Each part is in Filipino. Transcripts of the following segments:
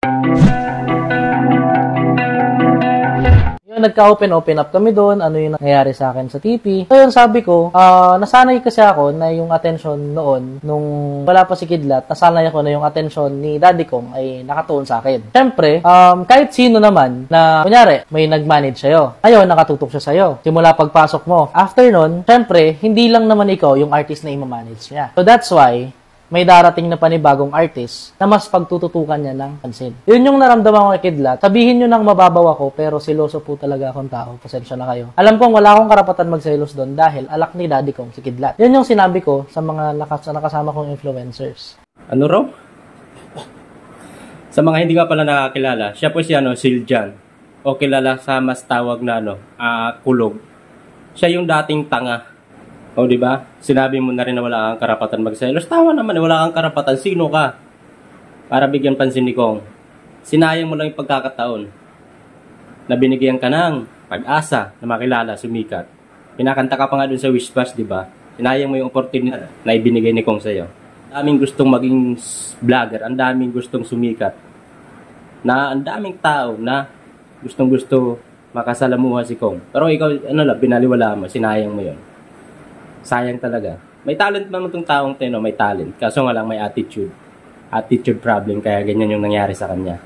Yung nagka-open up kami doon, ano yung nangyayari sa akin sa TP. So yun, sabi ko, nasanay kasi ako na yung attention noon, nung wala pa si Kidlat, nasanay ako na yung attention ni Daddy Kong ay nakatuon sa akin. Siyempre, kahit sino naman na, kunyari, may nag-manage sa'yo. Ayun, nakatutok siya sa'yo. Simula pagpasok mo. After nun, siyempre, hindi lang naman ikaw yung artist na i-manage niya. So that's why, may darating na panibagong artist na mas pagtututukan niya ng pansin. Yun yung naramdaman ko kay Kidlat. Sabihin nyo nang mababaw ako, pero siloso po talaga akong tao. Pasensya na kayo. Alam kong wala akong karapatan magselos doon dahil alak ni Daddy Kong si Kidlat. Yun yung sinabi ko sa mga nakasama kong influencers. Ano raw? Sa mga hindi ka pala nakakilala, siya po si Siljan. O kilala sa mas tawag na kulog. Siya yung dating tanga. O di ba? Sinabi mo na rin na wala kang karapatan magselos. Tawa naman, wala kang karapatan. Sino ka? Para bigyan pansin ni Kong. Sinayang mo lang yung pagkakataon na binigyan ka ng pag-asa na makilala, sumikat. Pinakanta ka pa nga dun sa Wish Bash, di ba? Sinayang mo yung opportunity na ibinigay ni Kong sa'yo. Ang daming gustong maging vlogger, ang daming gustong sumikat. Na ang daming tao na gustong-gusto makasalamuha si Kong. Pero ikaw, binaliwala mo, sinayang mo yon. Sayang talaga. May talent naman itong taong tino, may talent. Kaso nga lang may attitude. Attitude problem, kaya ganyan yung nangyari sa kanya.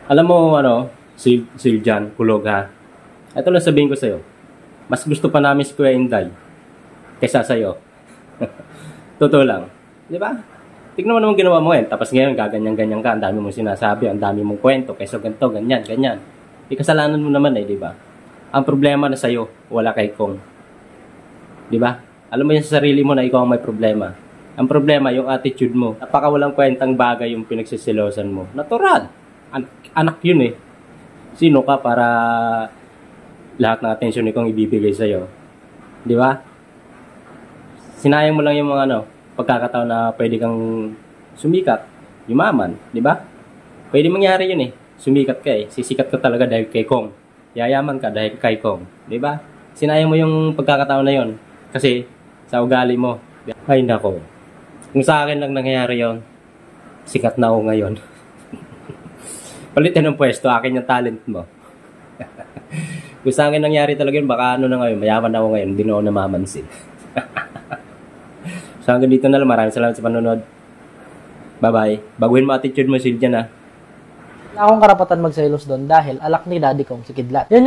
Alam mo, Siljan, kulog ha. Ito lang sabihin ko sa'yo. Mas gusto pa namin si Kuya Inday kaysa sa'yo. Totoo lang. Di ba? Tignan mo naman ginawa mo yan. Tapos ngayon, gaganyan-ganyan ka. Ang dami mong sinasabi, ang dami mong kwento. Kaysa ganito, ganyan, ganyan. Di kasalanan mo naman di ba? Ang problema na sa'yo, wala kay Kong. Di ba? Alam mo yan sa sarili mo na ikaw ang may problema. Ang problema, yung attitude mo. Napaka walang kwentang bagay yung pinagsisilosan mo. Natural. Anak yun eh. Sino ka para lahat ng atensyon ni Kong ibibigay sa'yo? Di ba? Sinayang mo lang yung mga pagkakataon na pwede kang sumikat, yumaman. Di ba? Pwede mangyari yun eh. Sumikat ka eh. Sisikat ka talaga dahil kay Kong. Yayaman ka dahil kay Kong. Di ba? Sinayang mo yung pagkakataon na yun. Kasi sa ugali mo. Ay nako. Kung sa akin lang nangyayari yon, sikat na ako ngayon. Palitin ng pwesto, akin yung talent mo. Kung sa akin nangyari talaga yun, baka na ngayon, mayaman ako ngayon, hindi na ako namamansin. So hanggang dito na lang, maraming salamat sa panonood. Bye-bye. Baguhin mo attitude mo, Siljan ha. Wala akong karapatan magselos doon dahil alak ni Daddy Kong si Kidlat. Yun